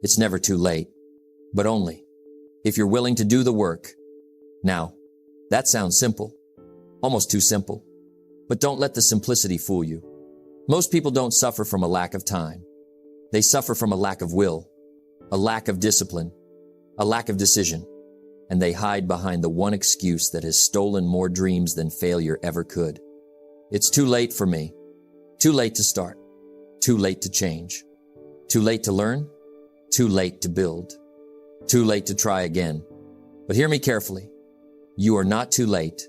It's never too late, but only if you're willing to do the work. Now, that sounds simple, almost too simple, but don't let the simplicity fool you. Most people don't suffer from a lack of time. They suffer from a lack of will, a lack of discipline, a lack of decision, and they hide behind the one excuse that has stolen more dreams than failure ever could. It's too late for me. Too late to start. Too late to change. Too late to learn. Too late to build. Too late to try again. But hear me carefully. You are not too late.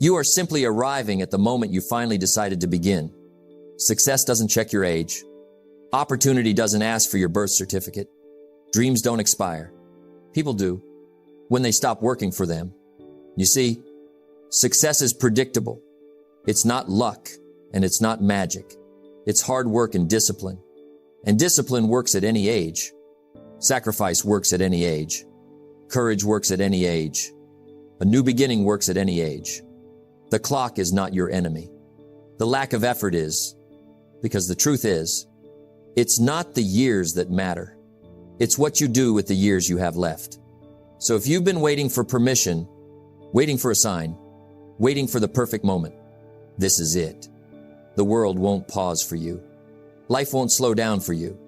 You are simply arriving at the moment you finally decided to begin. Success doesn't check your age. Opportunity doesn't ask for your birth certificate. Dreams don't expire. People do, when they stop working for them. You see, success is predictable. It's not luck, and it's not magic. It's hard work and discipline. And discipline works at any age. Sacrifice works at any age. Courage works at any age. A new beginning works at any age. The clock is not your enemy. The lack of effort is, because the truth is, it's not the years that matter. It's what you do with the years you have left. So if you've been waiting for permission, waiting for a sign, waiting for the perfect moment, this is it. The world won't pause for you. Life won't slow down for you,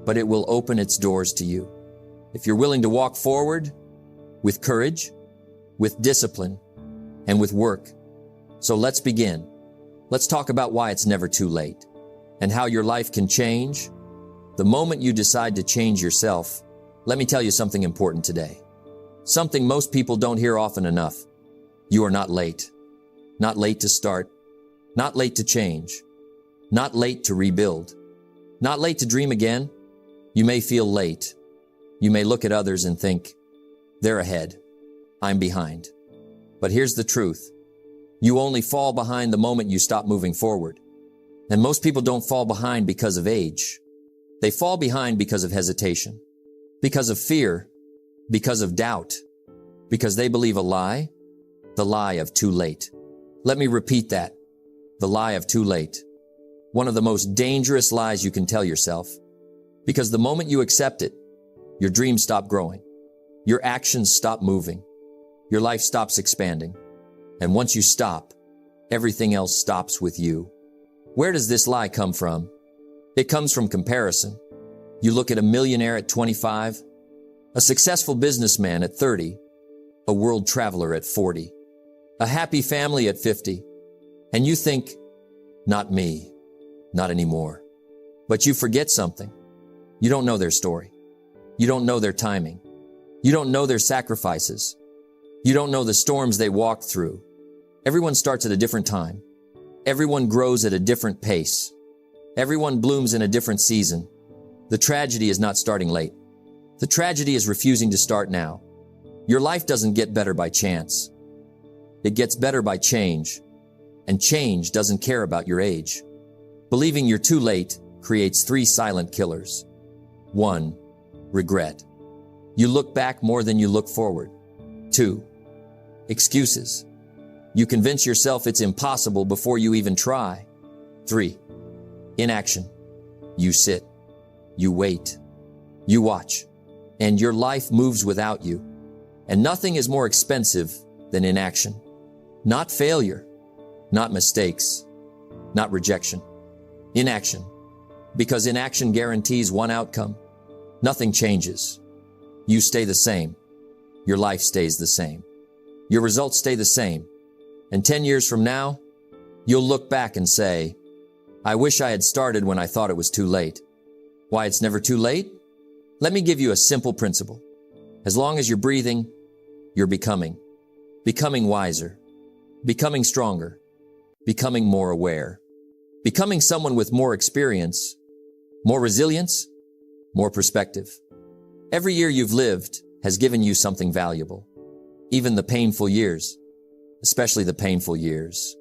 but it will open its doors to you. If you're willing to walk forward with courage, with discipline, and with work. So let's begin. Let's talk about why it's never too late and how your life can change. The moment you decide to change yourself, let me tell you something important today. Something most people don't hear often enough. You are not late. Not late to start. Not late to change. Not late to rebuild. Not late to dream again. You may feel late. You may look at others and think, they're ahead. I'm behind. But here's the truth. You only fall behind the moment you stop moving forward. And most people don't fall behind because of age. They fall behind because of hesitation, because of fear, because of doubt, because they believe a lie, the lie of too late. Let me repeat that. The lie of too late. One of the most dangerous lies you can tell yourself. Because the moment you accept it, your dreams stop growing. Your actions stop moving. Your life stops expanding. And once you stop, everything else stops with you. Where does this lie come from? It comes from comparison. You look at a millionaire at 25, a successful businessman at 30, a world traveler at 40, a happy family at 50, and you think, not me, not anymore. But you forget something. You don't know their story. You don't know their timing. You don't know their sacrifices. You don't know the storms they walked through. Everyone starts at a different time. Everyone grows at a different pace. Everyone blooms in a different season. The tragedy is not starting late. The tragedy is refusing to start now. Your life doesn't get better by chance. It gets better by change. And change doesn't care about your age. Believing you're too late creates 3 silent killers. 1. Regret. You look back more than you look forward. 2. Excuses. You convince yourself it's impossible before you even try. 3. Inaction. You sit. You wait. You watch. And your life moves without you. And nothing is more expensive than inaction. Not failure. Not mistakes. Not rejection. Inaction. Because inaction guarantees one outcome. Nothing changes. You stay the same. Your life stays the same. Your results stay the same. And 10 years from now, you'll look back and say, I wish I had started when I thought it was too late. Why it's never too late? Let me give you a simple principle. As long as you're breathing, you're becoming wiser, becoming stronger, becoming more aware, becoming someone with more experience, more resilience, more perspective. Every year you've lived has given you something valuable, even the painful years, especially the painful years.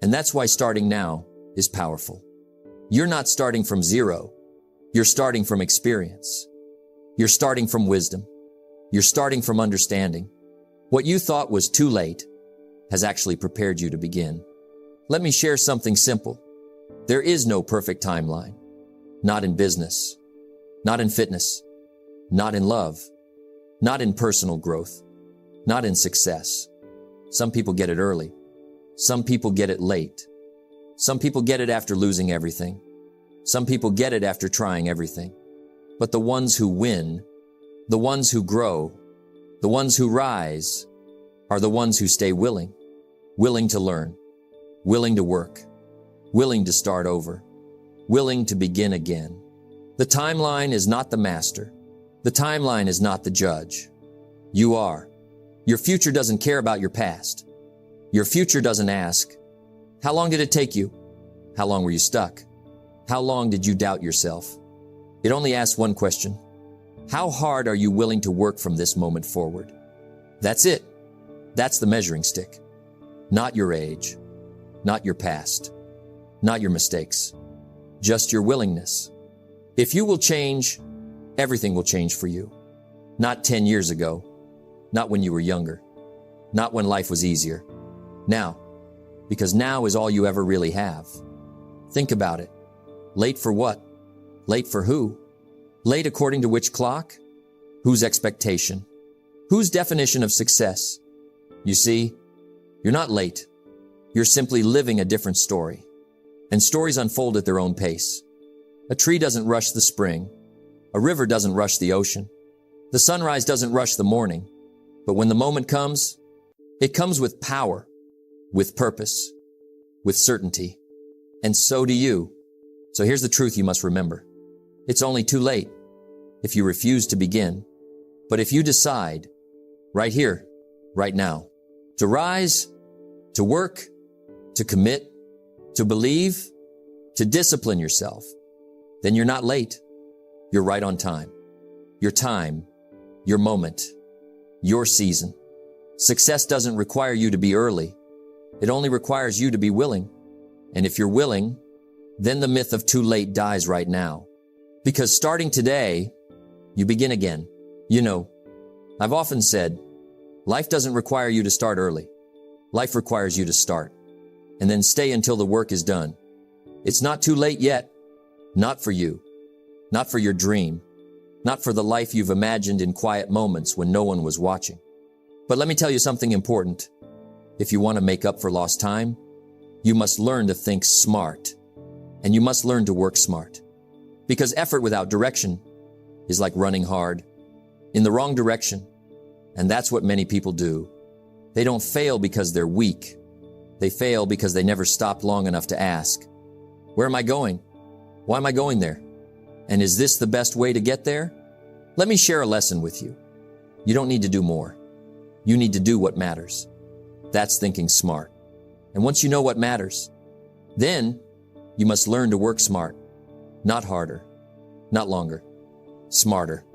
And that's why starting now is powerful. You're not starting from zero. You're starting from experience. You're starting from wisdom. You're starting from understanding. What you thought was too late has actually prepared you to begin. Let me share something simple. There is no perfect timeline. not in business, not in fitness, not in love, not in personal growth, not in success. Some people get it early. Some people get it late. Some people get it after losing everything. Some people get it after trying everything. But the ones who win, the ones who grow, the ones who rise, are the ones who stay willing to learn, willing to work, willing to start over, willing to begin again. The timeline is not the master. The timeline is not the judge. You are. Your future doesn't care about your past. Your future doesn't ask, how long did it take you? How long were you stuck? How long did you doubt yourself? It only asks one question. How hard are you willing to work from this moment forward? That's it. That's the measuring stick. Not your age, not your past, not your mistakes, just your willingness. If you will change, everything will change for you. Not 10 years ago, not when you were younger, not when life was easier. Now, because now is all you ever really have. Think about it. Late for what? Late for who? Late according to which clock? Whose expectation? Whose definition of success? You see, you're not late. You're simply living a different story. And stories unfold at their own pace. A tree doesn't rush the spring. A river doesn't rush the ocean. The sunrise doesn't rush the morning. But when the moment comes, it comes with power, with purpose, with certainty. And so do you. So here's the truth you must remember. It's only too late if you refuse to begin. But if you decide, right here, right now, to rise, to work, to commit, to believe, to discipline yourself, then you're not late. You're right on time. Your time, your moment, your season. Success doesn't require you to be early. It only requires you to be willing. And if you're willing, then the myth of too late dies right now. Because starting today, you begin again. You know, I've often said, life doesn't require you to start early. Life requires you to start and then stay until the work is done. It's not too late yet. Not for you, not for your dream, not for the life you've imagined in quiet moments when no one was watching. But let me tell you something important. If you want to make up for lost time, you must learn to think smart, and you must learn to work smart. Because effort without direction is like running hard in the wrong direction. And that's what many people do. They don't fail because they're weak. They fail because they never stopped long enough to ask, where am I going? Why am I going there? And is this the best way to get there? Let me share a lesson with you. You don't need to do more. You need to do what matters. That's thinking smart. And once you know what matters, then you must learn to work smart. Not harder, not longer, smarter.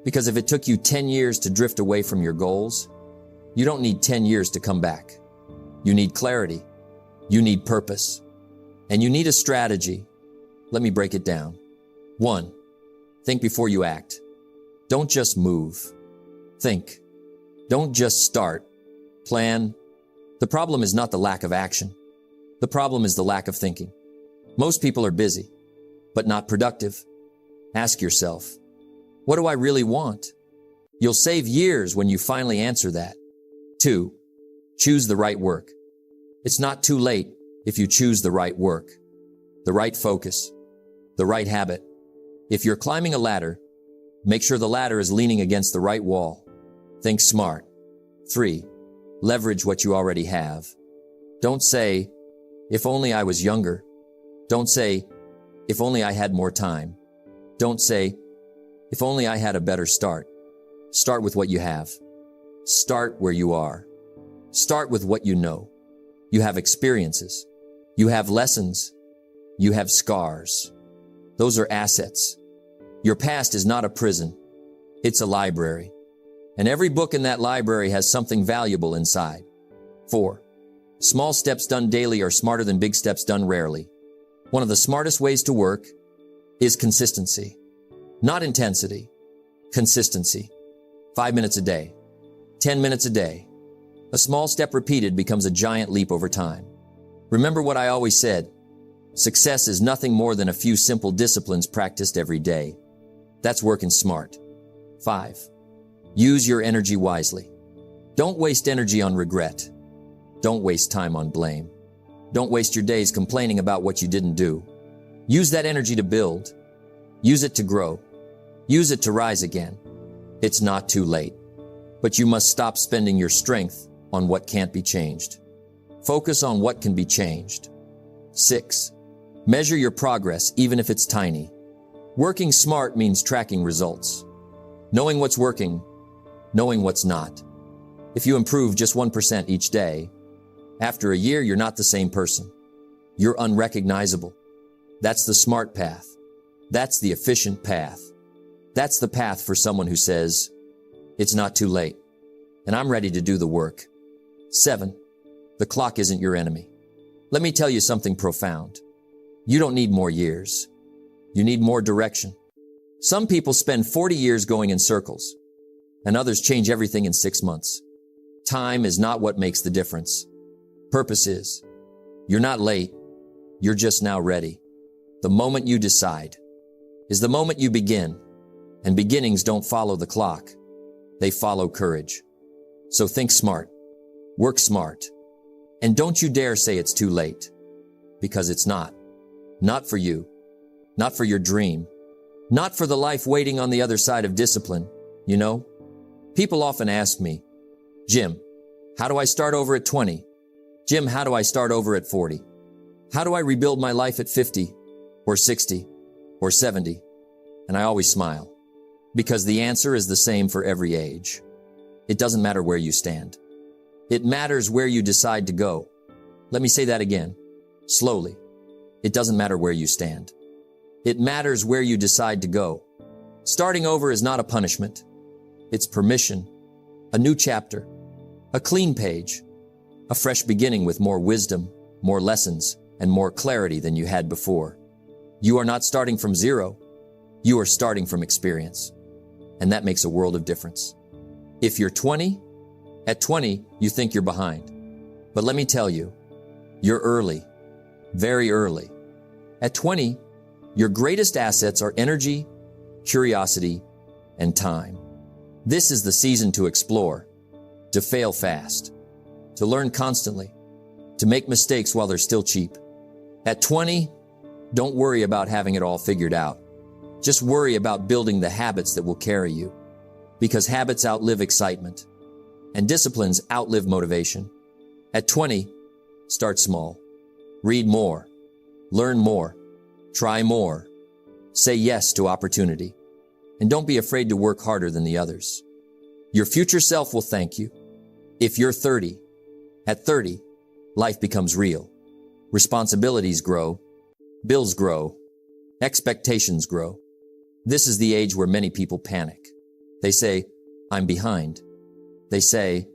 Because if it took you 10 years to drift away from your goals, you don't need 10 years to come back. You need clarity. You need purpose. And you need a strategy. Let me break it down. 1, think before you act. Don't just move. Think. Don't just start. Plan. The problem is not the lack of action. The problem is the lack of thinking. Most people are busy, but not productive. Ask yourself, what do I really want? You'll save years when you finally answer that. 2, choose the right work. It's not too late if you choose the right work, the right focus, the right habit. If you're climbing a ladder, make sure the ladder is leaning against the right wall. Think smart. 3, leverage what you already have. Don't say, if only I was younger. Don't say, if only I had more time. Don't say, if only I had a better start. Start with what you have. Start where you are. Start with what you know. You have experiences. You have lessons. You have scars. Those are assets. Your past is not a prison. It's a library. And every book in that library has something valuable inside. 4, small steps done daily are smarter than big steps done rarely. One of the smartest ways to work is consistency. Not intensity. Consistency. 5 minutes a day. 10 minutes a day. A small step repeated becomes a giant leap over time. Remember what I always said. Success is nothing more than a few simple disciplines practiced every day. That's working smart. 5. Use your energy wisely. Don't waste energy on regret. Don't waste time on blame. Don't waste your days complaining about what you didn't do. Use that energy to build. Use it to grow. Use it to rise again. It's not too late. But you must stop spending your strength on what can't be changed. Focus on what can be changed. 6. Measure your progress even if it's tiny. Working smart means tracking results. Knowing what's working, knowing what's not. If you improve just 1% each day, after a year you're not the same person. You're unrecognizable. That's the smart path. That's the efficient path. That's the path for someone who says, it's not too late, and I'm ready to do the work. 7. The clock isn't your enemy. Let me tell you something profound. You don't need more years. You need more direction. Some people spend 40 years going in circles, and others change everything in 6 months. Time is not what makes the difference. Purpose is. You're not late. You're just now ready. The moment you decide is the moment you begin, and beginnings don't follow the clock. They follow courage. So think smart, work smart, and don't you dare say it's too late, because it's not. Not for you, not for your dream, not for the life waiting on the other side of discipline. You know, people often ask me, Jim, how do I start over at 20? Jim, how do I start over at 40? How do I rebuild my life at 50 or 60 or 70? And I always smile, because the answer is the same for every age. It doesn't matter where you stand. It matters where you decide to go. Let me say that again, slowly. It doesn't matter where you stand. It matters where you decide to go. Starting over is not a punishment. It's permission, a new chapter, a clean page, a fresh beginning with more wisdom, more lessons, and more clarity than you had before. You are not starting from zero. You are starting from experience. And that makes a world of difference. If you're 20, at 20, you think you're behind. But let me tell you, you're early, very early. At 20, your greatest assets are energy, curiosity, and time. This is the season to explore, to fail fast, to learn constantly, to make mistakes while they're still cheap. At 20, don't worry about having it all figured out. Just worry about building the habits that will carry you, because habits outlive excitement, and disciplines outlive motivation. At 20, start small. Read more, learn more, try more, say yes to opportunity, and don't be afraid to work harder than the others. Your future self will thank you. If you're 30, at 30, life becomes real. Responsibilities grow, bills grow, expectations grow. This is the age where many people panic. They say, I'm behind. They say,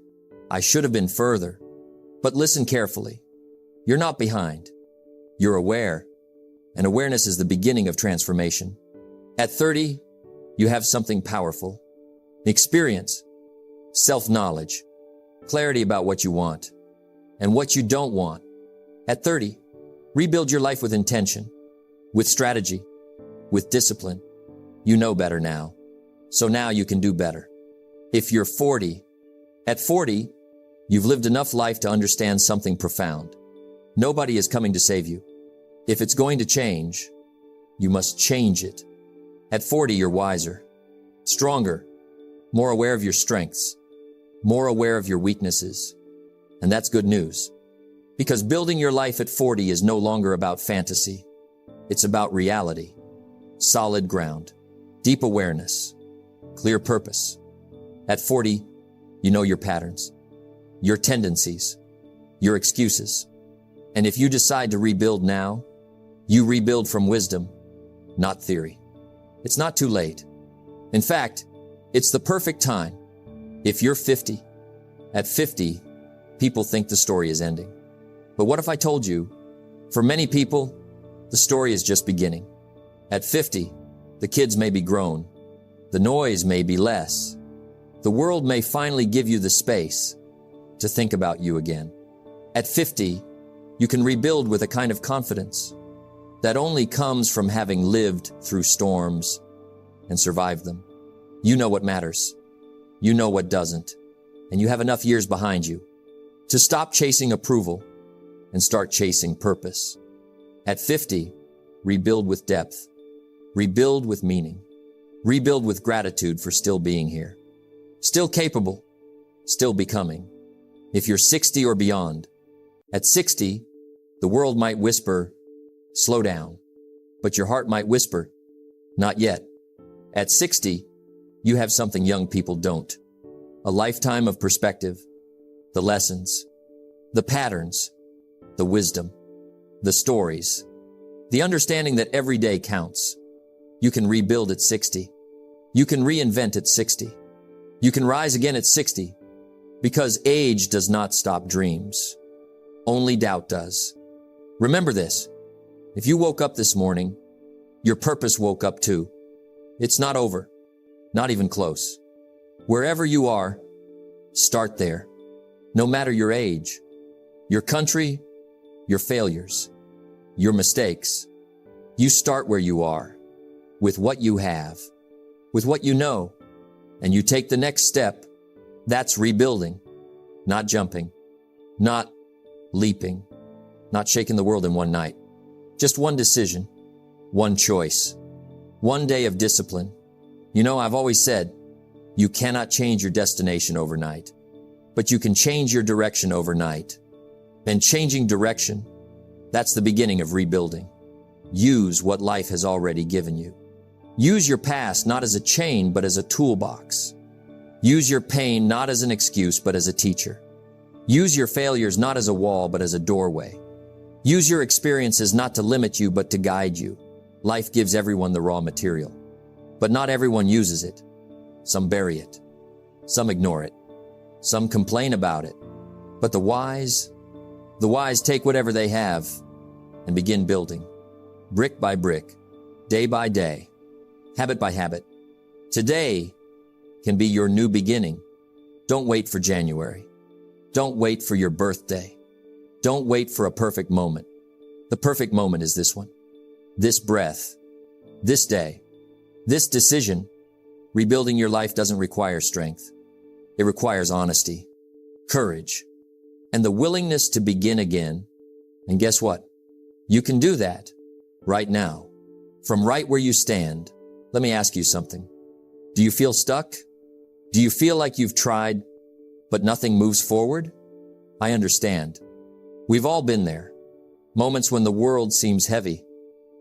I should have been further. But listen carefully. You're not behind. You're aware. And awareness is the beginning of transformation. At 30, you have something powerful. Experience, self-knowledge, clarity about what you want and what you don't want. At 30, rebuild your life with intention, with strategy, with discipline. You know better now. So now you can do better. If you're 40, at 40, you've lived enough life to understand something profound. Nobody is coming to save you. If it's going to change, you must change it. At 40, you're wiser, stronger, more aware of your strengths, more aware of your weaknesses. And that's good news, because building your life at 40 is no longer about fantasy. It's about reality, solid ground, deep awareness, clear purpose. At 40, you know your patterns, your tendencies, your excuses. And if you decide to rebuild now, you rebuild from wisdom, not theory. It's not too late. In fact, it's the perfect time. If you're 50, at 50, people think the story is ending. But what if I told you, for many people, the story is just beginning. At 50, the kids may be grown. The noise may be less. The world may finally give you the space to think about you again. At 50, you can rebuild with a kind of confidence, that only comes from having lived through storms and survived them. You know what matters. You know what doesn't. And you have enough years behind you to stop chasing approval and start chasing purpose. At 50, rebuild with depth. Rebuild with meaning. Rebuild with gratitude for still being here. Still capable. Still becoming. If you're 60 or beyond, at 60, the world might whisper, slow down. But your heart might whisper, not yet. At 60, you have something young people don't. A lifetime of perspective, the lessons, the patterns, the wisdom, the stories, the understanding that every day counts. You can rebuild at 60. You can reinvent at 60. You can rise again at 60 because age does not stop dreams. Only doubt does. Remember this. If you woke up this morning, your purpose woke up too. It's not over. Not even close. Wherever you are, start there. No matter your age, your country, your failures, your mistakes, you start where you are, with what you have, with what you know, and you take the next step. That's rebuilding, not jumping, not leaping, not shaking the world in one night. Just one decision, one choice, one day of discipline. You know, I've always said, you cannot change your destination overnight, but you can change your direction overnight. And changing direction, that's the beginning of rebuilding. Use what life has already given you. Use your past not as a chain, but as a toolbox. Use your pain not as an excuse, but as a teacher. Use your failures not as a wall, but as a doorway. Use your experiences not to limit you, but to guide you. Life gives everyone the raw material, but not everyone uses it. Some bury it. Some ignore it. Some complain about it. But the wise take whatever they have and begin building, brick by brick, day by day, habit by habit. Today can be your new beginning. Don't wait for January. Don't wait for your birthday. Don't wait for a perfect moment. The perfect moment is this one. This breath, this day, this decision. Rebuilding your life doesn't require strength. It requires honesty, courage, and the willingness to begin again. And guess what? You can do that right now. From right where you stand, let me ask you something. Do you feel stuck? Do you feel like you've tried, but nothing moves forward? I understand. We've all been there. Moments when the world seems heavy,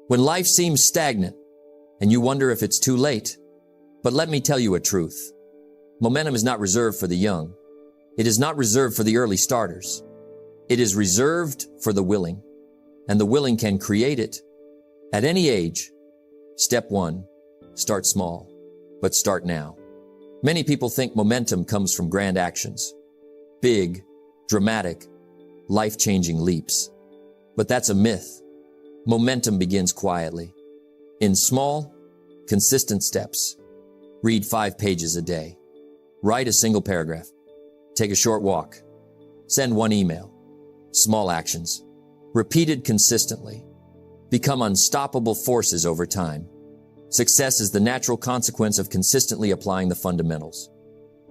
when life seems stagnant, and you wonder if it's too late. But let me tell you a truth. Momentum is not reserved for the young. It is not reserved for the early starters. It is reserved for the willing, and the willing can create it at any age. Step 1, start small, but start now. Many people think momentum comes from grand actions, big, dramatic, life-changing leaps. But that's a myth. Momentum begins quietly, in small, consistent steps. Read 5 pages a day. Write a single paragraph. Take a short walk. Send 1 email. Small actions. Repeated consistently. Become unstoppable forces over time. Success is the natural consequence of consistently applying the fundamentals.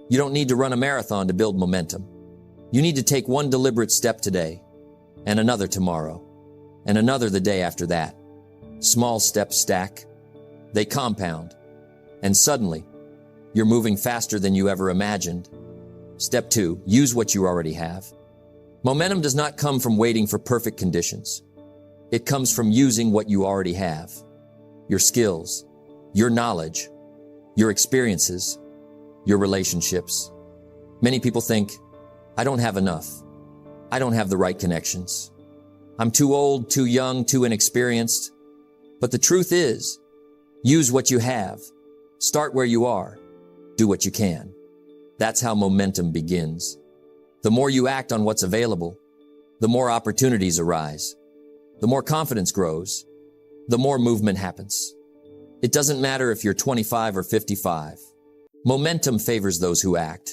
You don't need to run a marathon to build momentum. You need to take 1 deliberate step today, and another tomorrow, and another the day after that. Small steps stack. They compound. And suddenly, you're moving faster than you ever imagined. Step 2, use what you already have. Momentum does not come from waiting for perfect conditions. It comes from using what you already have. Your skills, your knowledge, your experiences, your relationships. Many people think, I don't have enough. I don't have the right connections. I'm too old, too young, too inexperienced. But the truth is, use what you have. Start where you are. Do what you can. That's how momentum begins. The more you act on what's available, the more opportunities arise. The more confidence grows, the more movement happens. It doesn't matter if you're 25 or 55. Momentum favors those who act.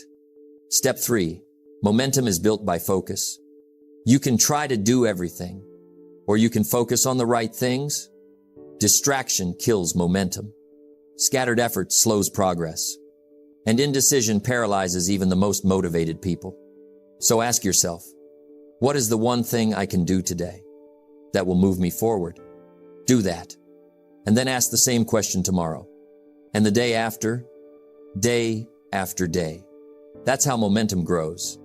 Step 3, momentum is built by focus. You can try to do everything, Or you can focus on the right things. Distraction kills momentum. Scattered effort slows progress. And indecision paralyzes even the most motivated people. So ask yourself, what is the one thing I can do today that will move me forward? Do that. And then ask the same question tomorrow. And the day after day. That's how momentum grows.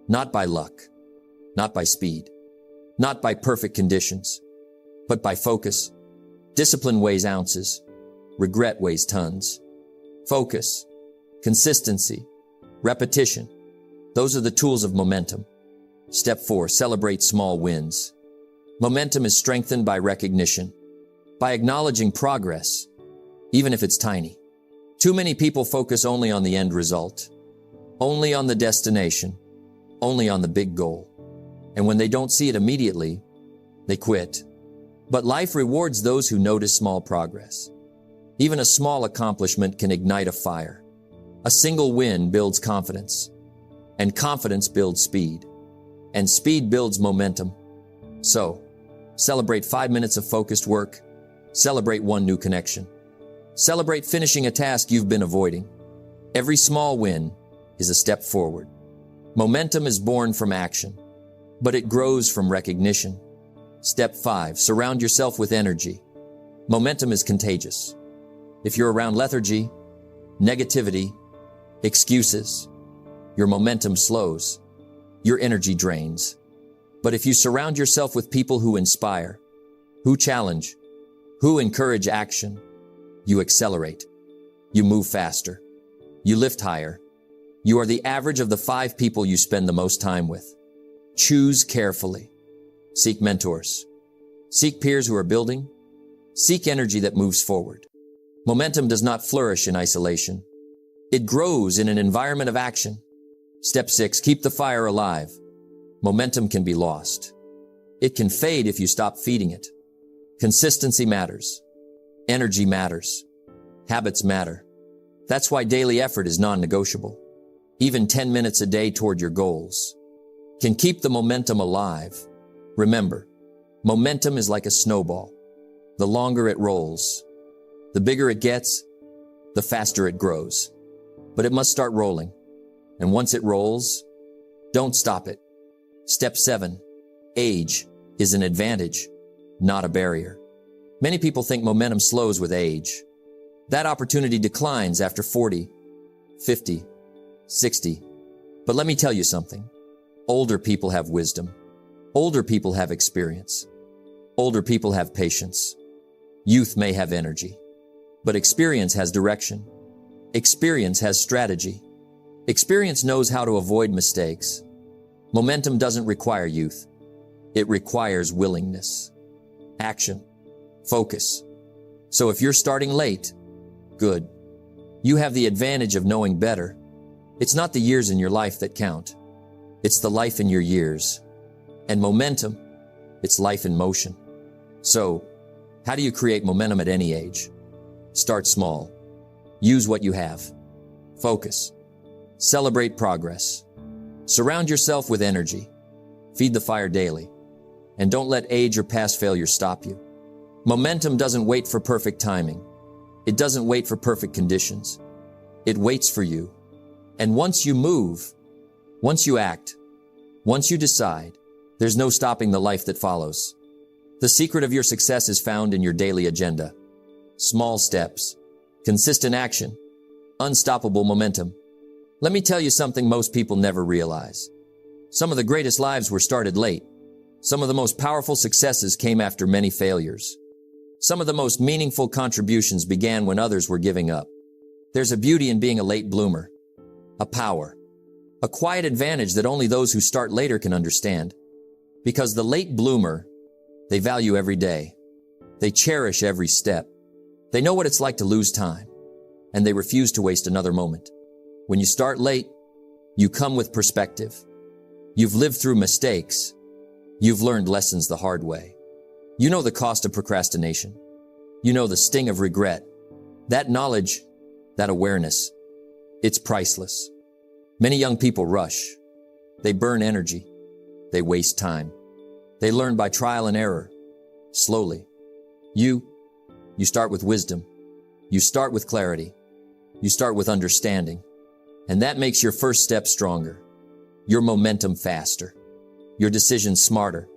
Not by luck, not by speed, not by perfect conditions, but by focus. Discipline weighs ounces. Regret weighs tons. Focus, consistency, repetition. Those are the tools of momentum. Step 4, celebrate small wins. Momentum is strengthened by recognition, by acknowledging progress, even if it's tiny. Too many people focus only on the end result, only on the destination, only on the big goal. And when they don't see it immediately, they quit. But life rewards those who notice small progress. Even a small accomplishment can ignite a fire. A single win builds confidence, and confidence builds speed, and speed builds momentum. So, celebrate 5 minutes of focused work. Celebrate one new connection. Celebrate finishing a task you've been avoiding. Every small win is a step forward. Momentum is born from action, but it grows from recognition. Step 5, surround yourself with energy. Momentum is contagious. If you're around lethargy, negativity, excuses, your momentum slows, your energy drains. But if you surround yourself with people who inspire, who challenge, who encourage action, you accelerate, you move faster, you lift higher. You are the average of the 5 people you spend the most time with. Choose carefully. Seek mentors. Seek peers who are building. Seek energy that moves forward. Momentum does not flourish in isolation. It grows in an environment of action. Step 6, keep the fire alive. Momentum can be lost. It can fade if you stop feeding it. Consistency matters. Energy matters. Habits matter. That's why daily effort is non-negotiable. Even 10 minutes a day toward your goals can keep the momentum alive. Remember, momentum is like a snowball. The longer it rolls, the bigger it gets, the faster it grows. But it must start rolling. And once it rolls, don't stop it. Step 7, age is an advantage, not a barrier. Many people think momentum slows with age. That opportunity declines after 40, 50, 60. But let me tell you something. Older people have wisdom. Older people have experience. Older people have patience. Youth may have energy, but experience has direction. Experience has strategy. Experience knows how to avoid mistakes. Momentum doesn't require youth. It requires willingness, action, focus. So if you're starting late, good. You have the advantage of knowing better. It's not the years in your life that count. It's the life in your years. And momentum, it's life in motion. So, how do you create momentum at any age? Start small. Use what you have. Focus. Celebrate progress. Surround yourself with energy. Feed the fire daily. And don't let age or past failure stop you. Momentum doesn't wait for perfect timing. It doesn't wait for perfect conditions. It waits for you. And once you move, once you act, once you decide, there's no stopping the life that follows. The secret of your success is found in your daily agenda. Small steps, consistent action, unstoppable momentum. Let me tell you something most people never realize. Some of the greatest lives were started late. Some of the most powerful successes came after many failures. Some of the most meaningful contributions began when others were giving up. There's a beauty in being a late bloomer, a power, a quiet advantage that only those who start later can understand. Because the late bloomer, they value every day. They cherish every step. They know what it's like to lose time, and they refuse to waste another moment. When you start late, you come with perspective. You've lived through mistakes. You've learned lessons the hard way. You know the cost of procrastination. You know the sting of regret. That knowledge, that awareness, it's priceless. Many young people rush. They burn energy. They waste time. They learn by trial and error. slowly. You start with wisdom. You start with clarity. You start with understanding. And that makes your first step stronger, your momentum faster, your decisions smarter.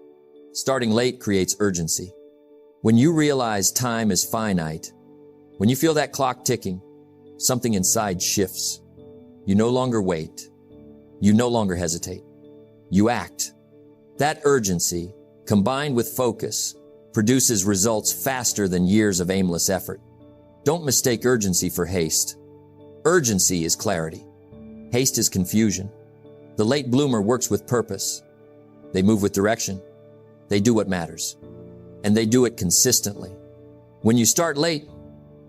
Starting late creates urgency. When you realize time is finite, when you feel that clock ticking, something inside shifts. You no longer wait. You no longer hesitate. You act. That urgency, combined with focus, produces results faster than years of aimless effort. Don't mistake urgency for haste. Urgency is clarity. Haste is confusion. The late bloomer works with purpose. They move with direction. They do what matters. And they do it consistently. When you start late,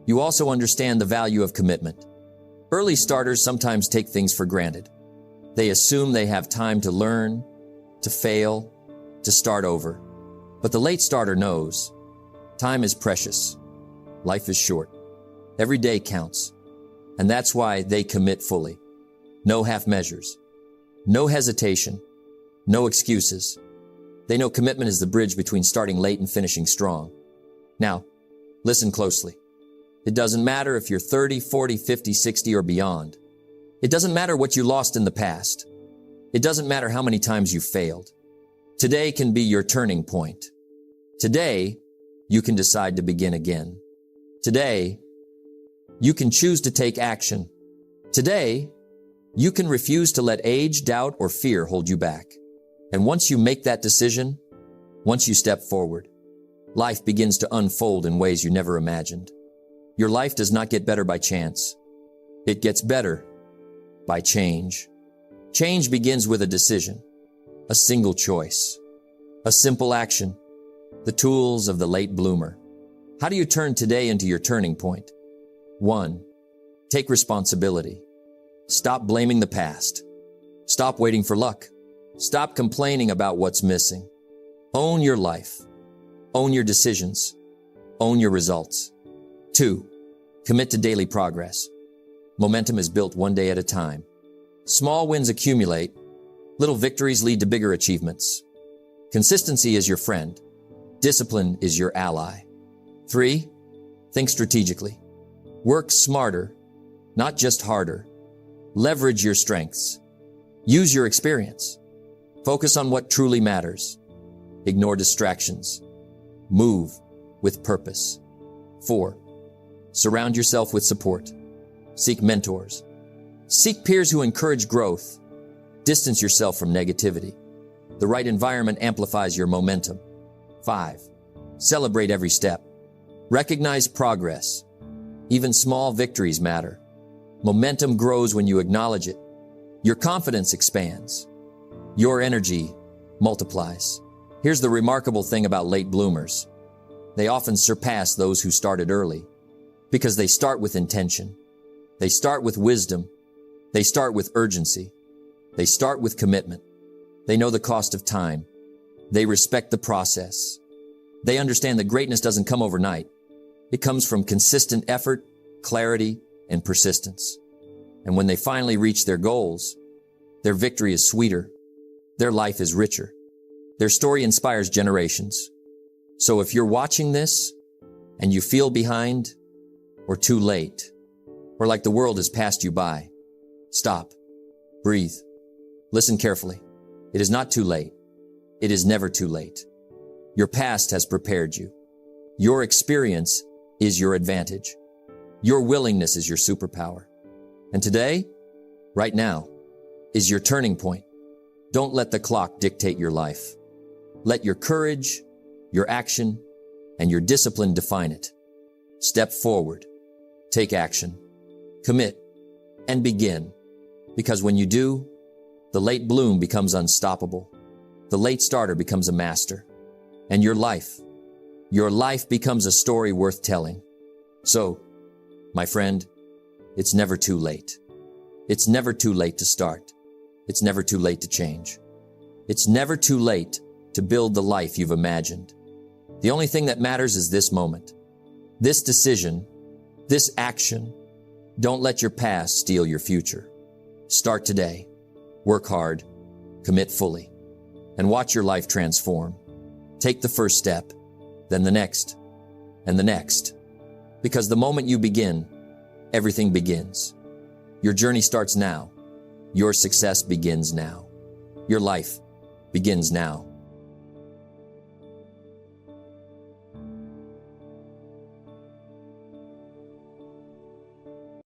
you also understand the value of commitment. Early starters sometimes take things for granted. They assume they have time to learn, to fail, to start over. But the late starter knows time is precious. Life is short. Every day counts. And that's why they commit fully. No half measures. No hesitation. No excuses. They know commitment is the bridge between starting late and finishing strong. Now, listen closely. It doesn't matter if you're 30, 40, 50, 60, or beyond. It doesn't matter what you lost in the past. It doesn't matter how many times you failed. Today can be your turning point. Today, you can decide to begin again. Today, you can choose to take action. Today, you can refuse to let age, doubt, or fear hold you back. And once you make that decision, once you step forward, life begins to unfold in ways you never imagined. Your life does not get better by chance. It gets better by change. Change begins with a decision, a single choice, a simple action, the tools of the late bloomer. How do you turn today into your turning point? 1. Take responsibility. Stop blaming the past. Stop waiting for luck. Stop complaining about what's missing. Own your life. Own your decisions. Own your results. 2. Commit to daily progress. Momentum is built one day at a time. Small wins accumulate. Little victories lead to bigger achievements. Consistency is your friend. Discipline is your ally. 3. Think strategically. Work smarter, not just harder. Leverage your strengths. Use your experience. Focus on what truly matters. Ignore distractions. Move with purpose. 4. Surround yourself with support. Seek mentors. Seek peers who encourage growth. Distance yourself from negativity. The right environment amplifies your momentum. 5. Celebrate every step. Recognize progress. Even small victories matter. Momentum grows when you acknowledge it. Your confidence expands. Your energy multiplies. Here's the remarkable thing about late bloomers. They often surpass those who started early because they start with intention. They start with wisdom. They start with urgency. They start with commitment. They know the cost of time. They respect the process. They understand that greatness doesn't come overnight. It comes from consistent effort, clarity, and persistence. And when they finally reach their goals, their victory is sweeter. Their life is richer. Their story inspires generations. So if you're watching this and you feel behind or too late, or like the world has passed you by, stop, breathe, listen carefully. It is not too late. It is never too late. Your past has prepared you. Your experience is your advantage. Your willingness is your superpower. And today, right now, is your turning point. Don't let the clock dictate your life. Let your courage, your action, and your discipline define it. Step forward, take action, commit, and begin. Because when you do, the late bloom becomes unstoppable. The late starter becomes a master. And your life becomes a story worth telling. So, my friend, it's never too late. It's never too late to start. It's never too late to change. It's never too late to build the life you've imagined. The only thing that matters is this moment, this decision, this action. Don't let your past steal your future. Start today. Work hard, commit fully, and watch your life transform. Take the first step, then the next, and the next. Because the moment you begin, everything begins. Your journey starts now. Your success begins now. Your life begins now.